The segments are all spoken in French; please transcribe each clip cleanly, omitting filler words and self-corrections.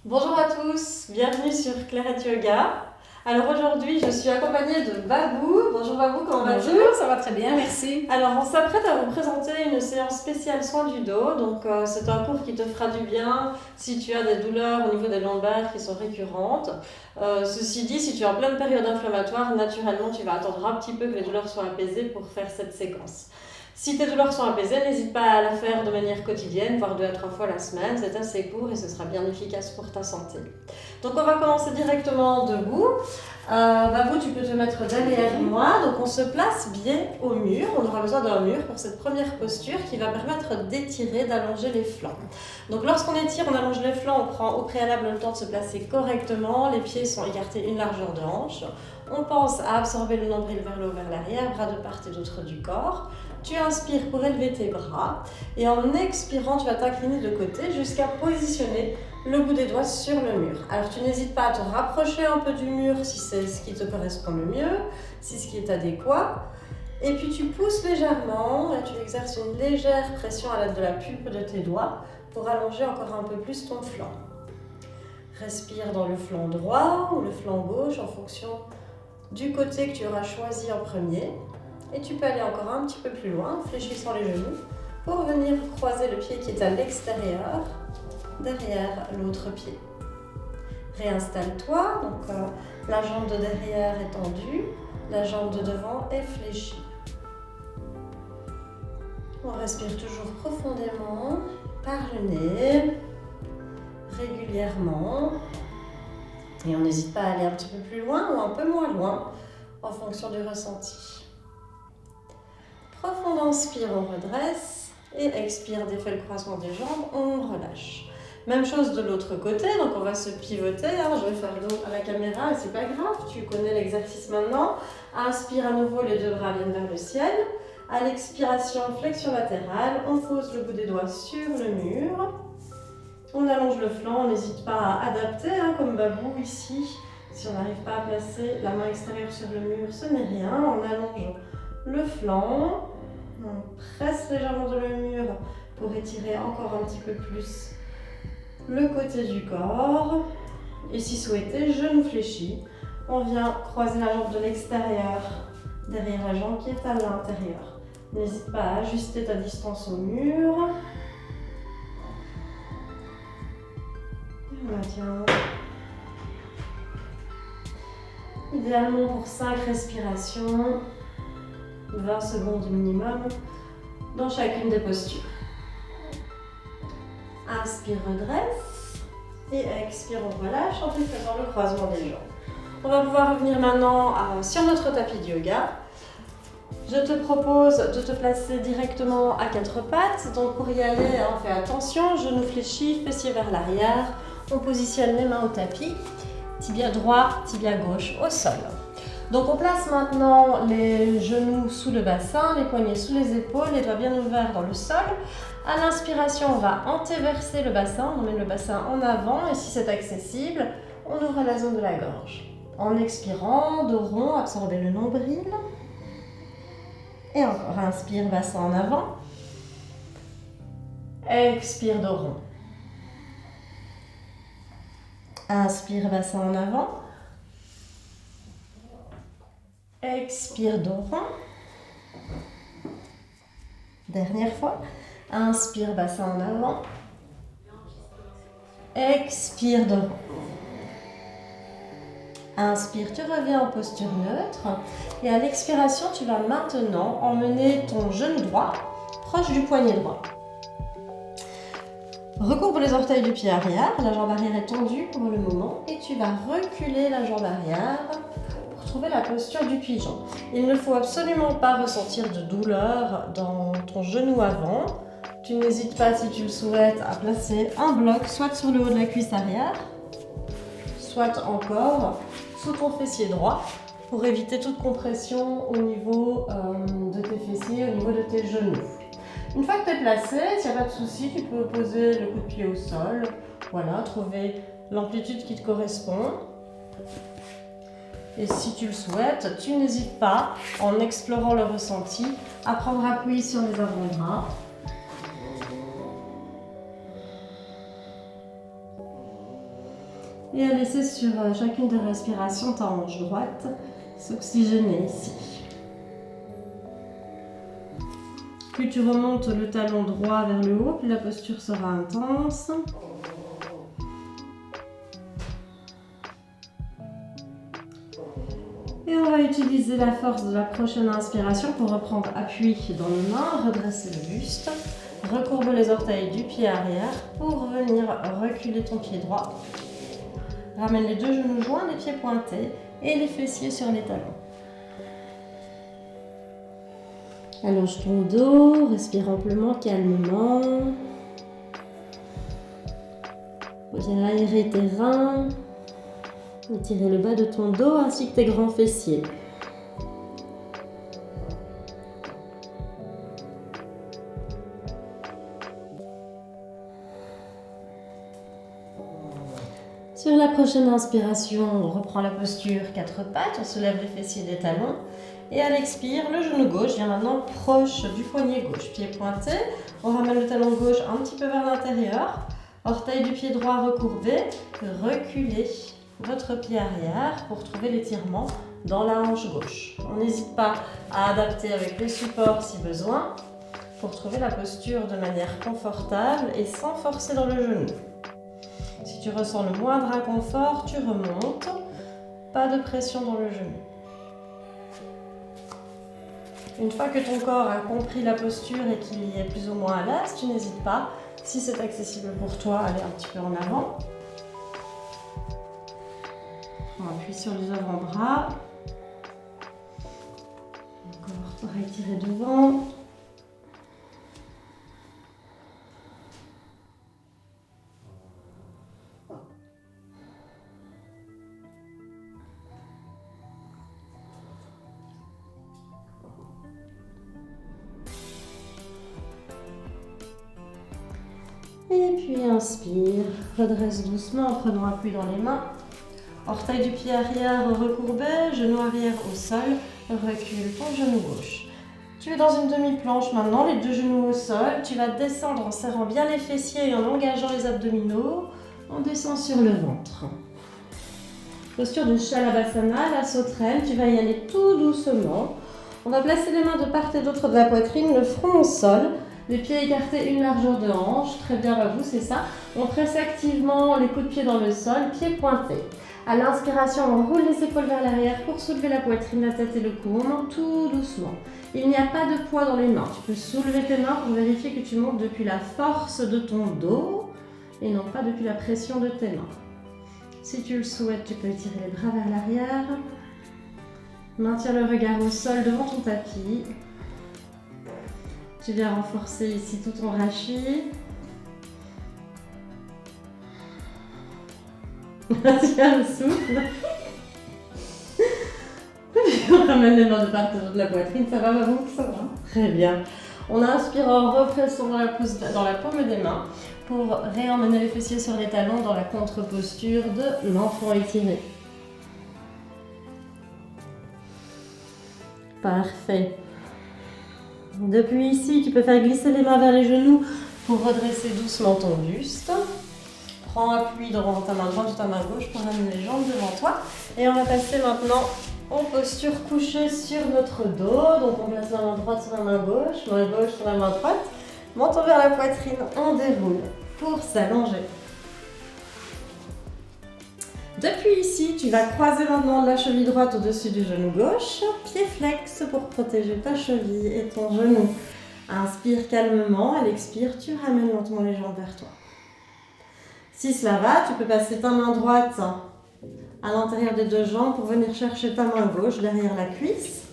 Bonjour à tous, bienvenue sur Clairette Yoga. Alors aujourd'hui, je suis accompagnée de Babou. Bonjour Babou, comment vas-tu? Bonjour, ça va très bien, merci. Alors on s'apprête à vous présenter une séance spéciale soins du dos. Donc c'est un cours qui te fera du bien si tu as des douleurs au niveau des lombaires qui sont récurrentes. Ceci dit, si tu es en pleine période inflammatoire, naturellement tu vas attendre un petit peu que les douleurs soient apaisées pour faire cette séquence. Si tes douleurs sont apaisées, n'hésite pas à la faire de manière quotidienne, voire 2 à 3 fois la semaine. C'est assez court et ce sera bien efficace pour ta santé. Donc on va commencer directement debout. Babou, tu peux te mettre derrière moi. Donc on se place bien au mur. On aura besoin d'un mur pour cette première posture qui va permettre d'étirer, d'allonger les flancs. Donc lorsqu'on étire, on allonge les flancs, on prend au préalable le temps de se placer correctement. Les pieds sont écartés une largeur de hanche. On pense à absorber le nombril vers le haut, vers l'arrière, bras de part et d'autre du corps. Tu inspires pour élever tes bras et en expirant, tu vas t'incliner de côté jusqu'à positionner le bout des doigts sur le mur. Alors tu n'hésites pas à te rapprocher un peu du mur si c'est ce qui te correspond le mieux, si c'est ce qui est adéquat. Et puis tu pousses légèrement et tu exerces une légère pression à l'aide de la pulpe de tes doigts pour allonger encore un peu plus ton flanc. Respire dans le flanc droit ou le flanc gauche en fonction du côté que tu auras choisi en premier. Et tu peux aller encore un petit peu plus loin, en fléchissant les genoux, pour venir croiser le pied qui est à l'extérieur, derrière l'autre pied. Réinstalle-toi, donc la jambe de derrière est tendue, la jambe de devant est fléchie. On respire toujours profondément, par le nez, régulièrement. Et on n'hésite pas à aller un petit peu plus loin ou un peu moins loin, en fonction du ressenti. Profond inspire, on redresse et expire, défait le croisement des jambes, on relâche. Même chose de l'autre côté, donc on va se pivoter. Je vais faire dos à la caméra, c'est pas grave, tu connais l'exercice maintenant. Inspire à nouveau, les deux bras viennent vers le ciel. À l'expiration, flexion latérale, on pose le bout des doigts sur le mur. On allonge le flanc, on n'hésite pas à adapter, comme Babou ici. Si on n'arrive pas à placer la main extérieure sur le mur, ce n'est rien. On allonge le flanc, on presse légèrement de le mur pour étirer encore un petit peu plus le côté du corps. Et si souhaité, genou fléchi, on vient croiser la jambe de l'extérieur derrière la jambe qui est à l'intérieur. N'hésite pas à ajuster ta distance au mur. On maintient. Idéalement pour 5 respirations. 20 secondes minimum dans chacune des postures. Inspire, redresse et expire, on relâche en faisant le croisement des jambes. On va pouvoir revenir maintenant sur notre tapis de yoga. Je te propose de te placer directement à 4 pattes. Donc pour y aller, fais attention, genoux fléchis, fessiers vers l'arrière. On positionne les mains au tapis, tibia droit, tibia gauche au sol. Donc on place maintenant les genoux sous le bassin, les poignets sous les épaules, les doigts bien ouverts dans le sol. À l'inspiration, on va antéverser le bassin, on met le bassin en avant et si c'est accessible, on ouvre la zone de la gorge. En expirant, dos rond, absorbez le nombril. Et encore, inspire, bassin en avant. Expire, dos rond. Inspire, bassin en avant. Expire, dos rond. Dernière fois. Inspire, bassin en avant. Expire, dos rond. Inspire, tu reviens en posture neutre. Et à l'expiration, tu vas maintenant emmener ton genou droit proche du poignet droit. Recourbe les orteils du pied arrière. La jambe arrière est tendue pour le moment. Et tu vas reculer la jambe arrière. Trouver la posture du pigeon. Il ne faut absolument pas ressentir de douleur dans ton genou avant. Tu n'hésites pas, si tu le souhaites, à placer un bloc soit sur le haut de la cuisse arrière, soit encore sous ton fessier droit pour éviter toute compression au niveau de tes fessiers, au niveau de tes genoux. Une fois que tu es placé, s'il n'y a pas de souci, tu peux poser le coup de pied au sol. Voilà, trouver l'amplitude qui te correspond. Et si tu le souhaites, tu n'hésites pas, en explorant le ressenti, à prendre appui sur les avant-bras. Et à laisser sur chacune des respirations ta hanche droite s'oxygéner ici. Plus tu remontes le talon droit vers le haut, plus la posture sera intense. Et on va utiliser la force de la prochaine inspiration pour reprendre appui dans les mains, redresser le buste, recourbe les orteils du pied arrière pour venir reculer ton pied droit. Ramène les deux genoux joints, les pieds pointés et les fessiers sur les talons. Allonge ton dos, respire amplement, calmement. Viens aérer tes reins. Étirer le bas de ton dos ainsi que tes grands fessiers. Sur la prochaine inspiration, on reprend la posture quatre pattes, on soulève les fessiers des talons. Et à l'expire, le genou gauche vient maintenant proche du poignet gauche. Pied pointé, on ramène le talon gauche un petit peu vers l'intérieur. Orteil du pied droit recourbé, reculez votre pied arrière pour trouver l'étirement dans la hanche gauche. On n'hésite pas à adapter avec les supports si besoin pour trouver la posture de manière confortable et sans forcer dans le genou. Si tu ressens le moindre inconfort, tu remontes. Pas de pression dans le genou. Une fois que ton corps a compris la posture et qu'il y est plus ou moins à l'aise, tu n'hésites pas, si c'est accessible pour toi, à aller un petit peu en avant. On appuie sur les avant-bras. Encore pour étirer devant. Et puis inspire, redresse doucement en prenant appui dans les mains. Orteil du pied arrière recourbé, genou arrière au sol, recule ton genou gauche. Tu es dans une demi-planche maintenant, les deux genoux au sol. Tu vas descendre en serrant bien les fessiers et en engageant les abdominaux. On descend sur le ventre. Posture de Shalabhasana, la sauterelle. Tu vas y aller tout doucement. On va placer les mains de part et d'autre de la poitrine, le front au sol. Les pieds écartés, une largeur de hanche. Très bien, à vous, c'est ça. On presse activement les coups de pied dans le sol, pieds pointés. À l'inspiration, on roule les épaules vers l'arrière pour soulever la poitrine, la tête et le cou. On monte tout doucement. Il n'y a pas de poids dans les mains. Tu peux soulever tes mains pour vérifier que tu montes depuis la force de ton dos et non pas depuis la pression de tes mains. Si tu le souhaites, tu peux étirer les bras vers l'arrière. Maintiens le regard au sol devant ton tapis. Tu viens renforcer ici tout ton rachis. Tiens le souffle. On ramène les mains de part et d'autre de la poitrine. Ça va, maman? Ça va. Très bien. On inspire en repressant dans la paume des mains pour réemmener les fessiers sur les talons dans la contre-posture de l'enfant étiré. Parfait. Depuis ici, tu peux faire glisser les mains vers les genoux pour redresser doucement ton buste. Prends appui dans ta main droite ou ta main gauche pour amener les jambes devant toi. Et on va passer maintenant en posture couchée sur notre dos. Donc on place la main droite sur la main gauche sur la main droite. Menton vers la poitrine, on déroule pour s'allonger. Depuis ici, tu vas croiser maintenant la cheville droite au-dessus du genou gauche. Pied flex pour protéger ta cheville et ton genou. Inspire calmement, à l'expire, tu ramènes lentement les jambes vers toi. Si cela va, tu peux passer ta main droite à l'intérieur des deux jambes pour venir chercher ta main gauche derrière la cuisse.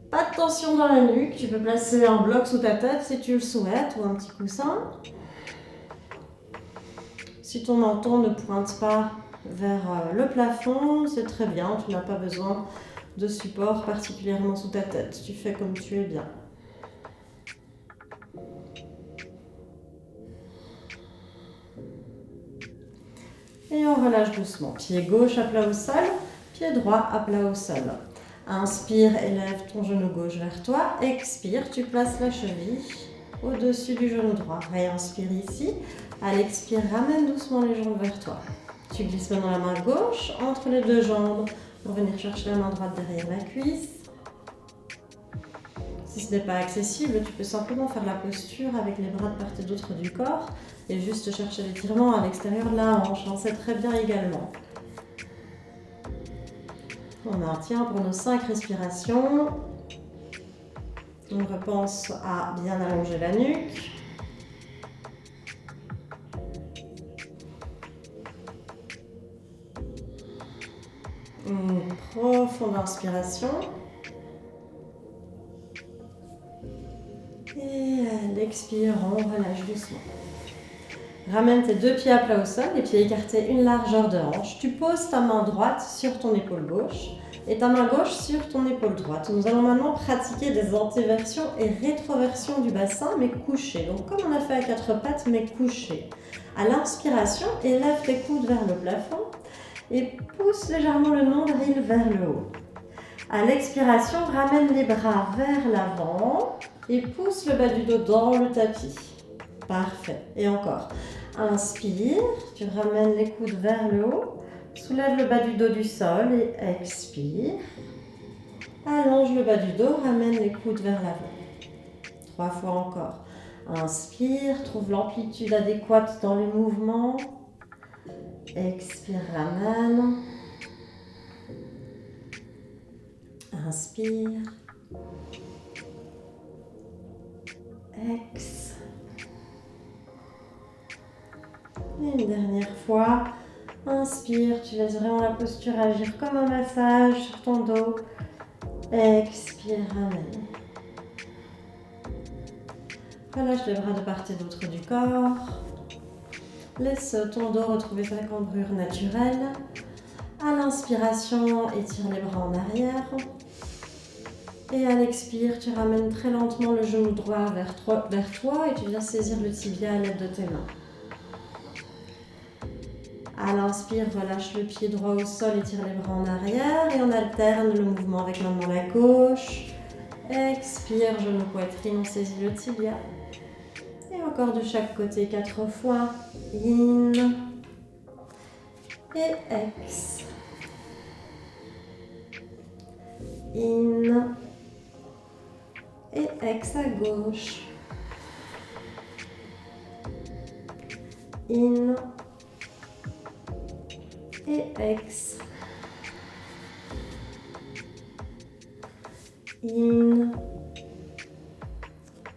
Pas de tension dans la nuque, tu peux placer un bloc sous ta tête si tu le souhaites ou un petit coussin. Si ton menton ne pointe pas vers le plafond, c'est très bien, tu n'as pas besoin de support particulièrement sous ta tête. Tu fais comme tu es bien. Et on relâche doucement. Pied gauche à plat au sol, pied droit à plat au sol. Inspire, élève ton genou gauche vers toi. Expire, tu places la cheville au-dessus du genou droit. Réinspire ici. À l'expire, ramène doucement les jambes vers toi. Tu glisses maintenant la main gauche entre les deux jambes pour venir chercher la main droite derrière la cuisse. Si ce n'est pas accessible, tu peux simplement faire la posture avec les bras de part et d'autre du corps et juste chercher l'étirement à l'extérieur de la hanche. C'est très bien également. On maintient pour nos 5 respirations. On repense à bien allonger la nuque. Une profonde inspiration. Et à l'expire, on relâche doucement. Ramène tes 2 pieds à plat au sol, les pieds écartés une largeur de hanche. Tu poses ta main droite sur ton épaule gauche et ta main gauche sur ton épaule droite. Nous allons maintenant pratiquer des antéversions et rétroversions du bassin, mais couché. Donc comme on a fait à 4 pattes, mais couché. À l'inspiration, élève tes coudes vers le plafond et pousse légèrement le nombril vers le haut. À l'expiration, ramène les bras vers l'avant et pousse le bas du dos dans le tapis. Parfait. Et encore. Inspire, tu ramènes les coudes vers le haut, soulève le bas du dos du sol et expire. Allonge le bas du dos, ramène les coudes vers l'avant. 3 fois encore. Inspire, trouve l'amplitude adéquate dans les mouvements. Expire, ramène. Inspire. Ex. Et une dernière fois. Inspire, tu laisses vraiment la posture agir comme un massage sur ton dos. Expire, ramène. Relâche les bras de part et d'autre du corps. Laisse ton dos retrouver sa cambrure naturelle. À l'inspiration, étire les bras en arrière. Et à l'expire, tu ramènes très lentement le genou droit vers toi et tu viens saisir le tibia à l'aide de tes mains. À l'inspire, relâche le pied droit au sol, étire les bras en arrière et on alterne le mouvement avec maintenant la gauche. Expire, genou poitrine, on saisit le tibia. Et encore de chaque côté 4 fois. In et ex. In et ex à gauche. In et ex. In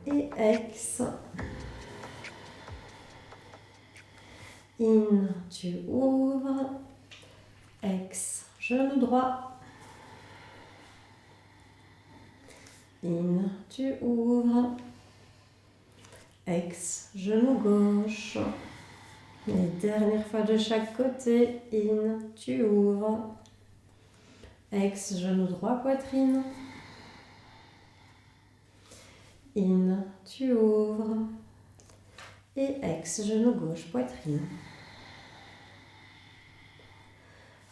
et ex. In, tu ouvres. Ex, genou droit. In, tu ouvres. Ex, genou gauche. Et dernière fois de chaque côté. In, tu ouvres. Ex, genou droit, poitrine. In, tu ouvres. Et ex, genou gauche, poitrine.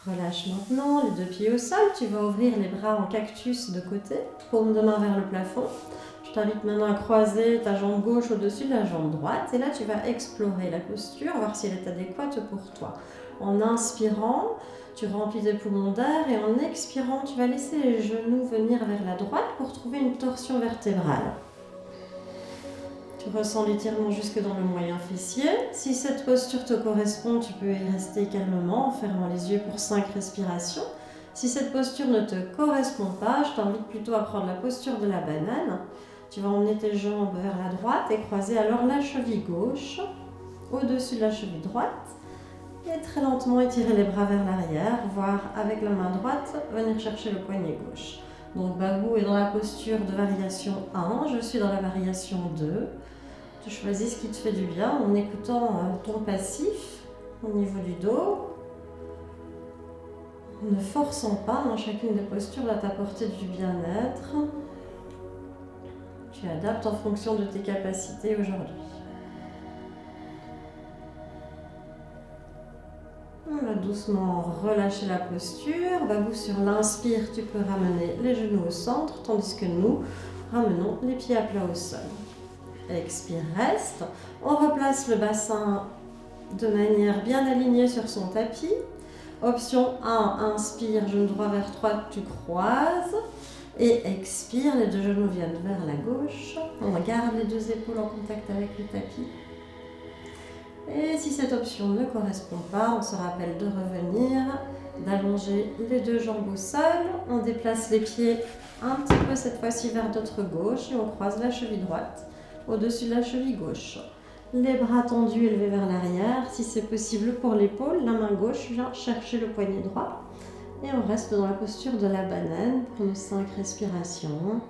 Relâche maintenant les 2 pieds au sol. Tu vas ouvrir les bras en cactus de côté, paume de main vers le plafond. Je t'invite maintenant à croiser ta jambe gauche au-dessus de la jambe droite. Et là, tu vas explorer la posture, voir si elle est adéquate pour toi. En inspirant, tu remplis tes poumons d'air et en expirant, tu vas laisser les genoux venir vers la droite pour trouver une torsion vertébrale. Tu ressens l'étirement jusque dans le moyen fessier. Si cette posture te correspond, tu peux y rester calmement en fermant les yeux pour 5 respirations. Si cette posture ne te correspond pas, je t'invite plutôt à prendre la posture de la banane. Tu vas emmener tes jambes vers la droite et croiser alors la cheville gauche au-dessus de la cheville droite. Et très lentement étirer les bras vers l'arrière, voire avec la main droite venir chercher le poignet gauche. Donc Babou est dans la posture de variation 1, je suis dans la variation 2. Tu choisis ce qui te fait du bien en écoutant ton passif au niveau du dos. Ne forçant pas, chacune des postures va t'apporter du bien-être. Tu adaptes en fonction de tes capacités aujourd'hui. On va doucement relâcher la posture. Babou, sur l'inspire, tu peux ramener les genoux au centre, tandis que nous ramenons les pieds à plat au sol. Expire, reste. On replace le bassin de manière bien alignée sur son tapis. Option 1, inspire, genou droit vers droite, tu croises. Et expire, les deux genoux viennent vers la gauche. On garde les deux épaules en contact avec le tapis. Et si cette option ne correspond pas, on se rappelle de revenir, d'allonger les deux jambes au sol. On déplace les pieds un petit peu cette fois-ci vers notre gauche et on croise la cheville droite au-dessus de la cheville gauche. Les bras tendus élevés vers l'arrière. Si c'est possible pour l'épaule, la main gauche vient chercher le poignet droit. Et on reste dans la posture de la banane pour nos 5 respirations.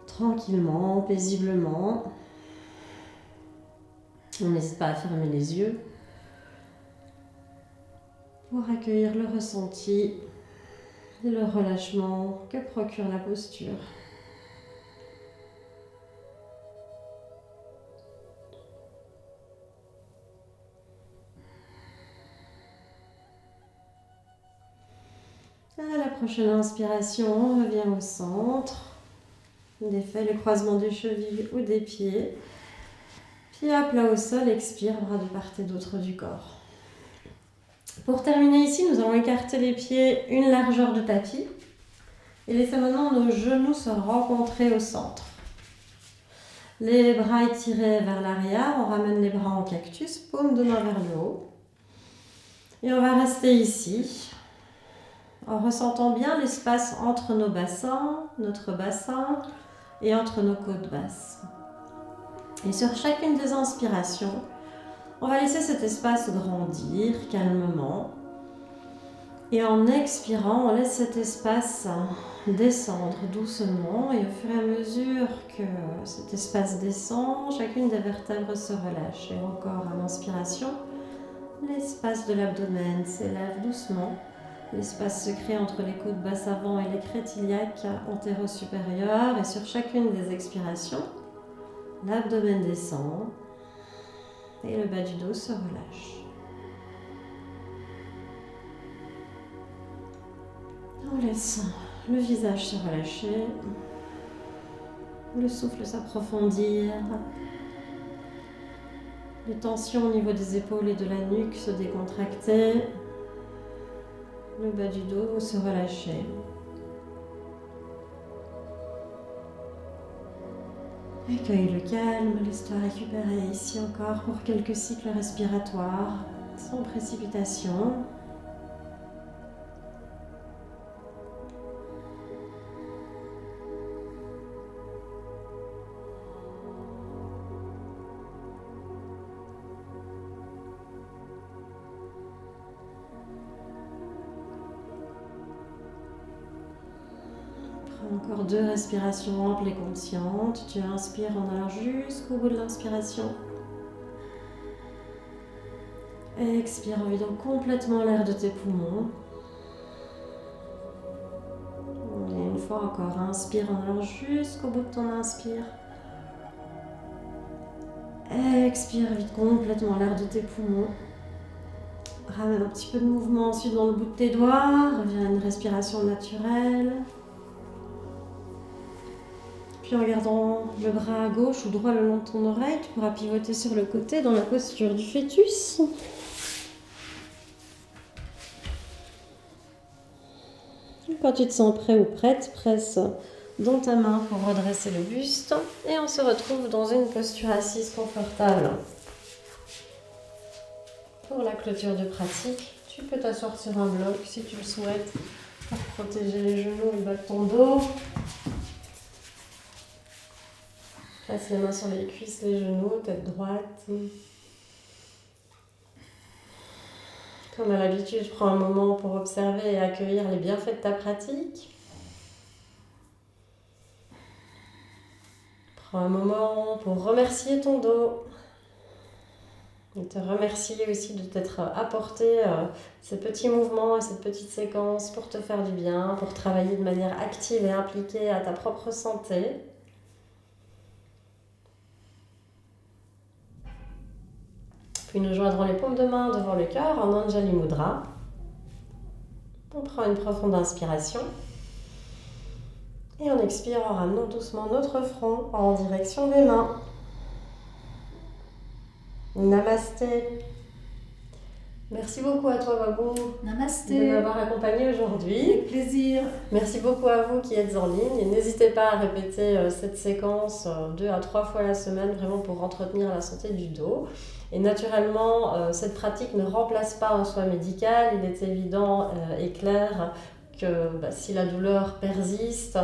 Tranquillement, paisiblement. On n'hésite pas à fermer les yeux pour accueillir le ressenti et le relâchement que procure la posture. À la prochaine inspiration, on revient au centre. On défait le croisement des chevilles ou des pieds. Pieds à plat au sol, expire, bras de part et d'autre du corps. Pour terminer ici, nous allons écarter les pieds une largeur de tapis et laisser maintenant nos genoux se rencontrer au centre. Les bras étirés vers l'arrière, on ramène les bras en cactus, paume de main vers le haut. Et on va rester ici, en ressentant bien l'espace entre nos bassins, notre bassin et entre nos côtes basses. Et sur chacune des inspirations, on va laisser cet espace grandir calmement. Et en expirant, on laisse cet espace descendre doucement. Et au fur et à mesure que cet espace descend, chacune des vertèbres se relâche. Et encore à l'inspiration, l'espace de l'abdomen s'élève doucement. L'espace se crée entre les côtes basses avant et les crêtes iliaques antéro-supérieures. Et sur chacune des expirations, l'abdomen descend et le bas du dos se relâche. On laisse le visage se relâcher, le souffle s'approfondir, les tensions au niveau des épaules et de la nuque se décontracter, le bas du dos se relâcher. Accueille le calme, laisse-toi récupérer ici encore pour quelques cycles respiratoires, sans précipitation. Encore 2 respirations amples et conscientes. Tu inspires en allant jusqu'au bout de l'inspiration. Expire en vidant complètement l'air de tes poumons. Et une fois encore, inspire en allant jusqu'au bout de ton inspire. Expire, vide complètement l'air de tes poumons. Ramène un petit peu de mouvement ensuite dans le bout de tes doigts. Reviens à une respiration naturelle. Puis en gardant le bras à gauche ou droit le long de ton oreille, tu pourras pivoter sur le côté dans la posture du fœtus. Quand tu te sens prêt ou prête, presse dans ta main pour redresser le buste. Et on se retrouve dans une posture assise confortable. Pour la clôture de pratique, tu peux t'asseoir sur un bloc si tu le souhaites pour protéger les genoux et le bas de ton dos. Place les mains sur les cuisses, les genoux, tête droite. Comme à l'habitude, prends un moment pour observer et accueillir les bienfaits de ta pratique. Prends un moment pour remercier ton dos. Et te remercier aussi de t'être apporté ces petits mouvements et cette petite séquence pour te faire du bien, pour travailler de manière active et impliquée à ta propre santé. Puis nous joindrons les paumes de main devant le cœur en Anjali Mudra. On prend une profonde inspiration. Et on expire en ramenant doucement notre front en direction des mains. Namasté. Merci beaucoup à toi, Babou, Namasté. de m'avoir accompagnée aujourd'hui. Avec plaisir. Merci beaucoup à vous qui êtes en ligne. Et n'hésitez pas à répéter cette séquence 2 à 3 fois la semaine, vraiment pour entretenir la santé du dos. Et naturellement, cette pratique ne remplace pas un soin médical. Il est évident et clair que si la douleur persiste,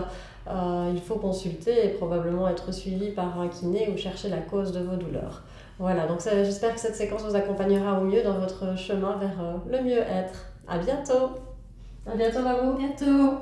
il faut consulter et probablement être suivi par un kiné ou chercher la cause de vos douleurs. Voilà, donc j'espère que cette séquence vous accompagnera au mieux dans votre chemin vers le mieux-être. À bientôt. À bientôt, Babou. Bientôt.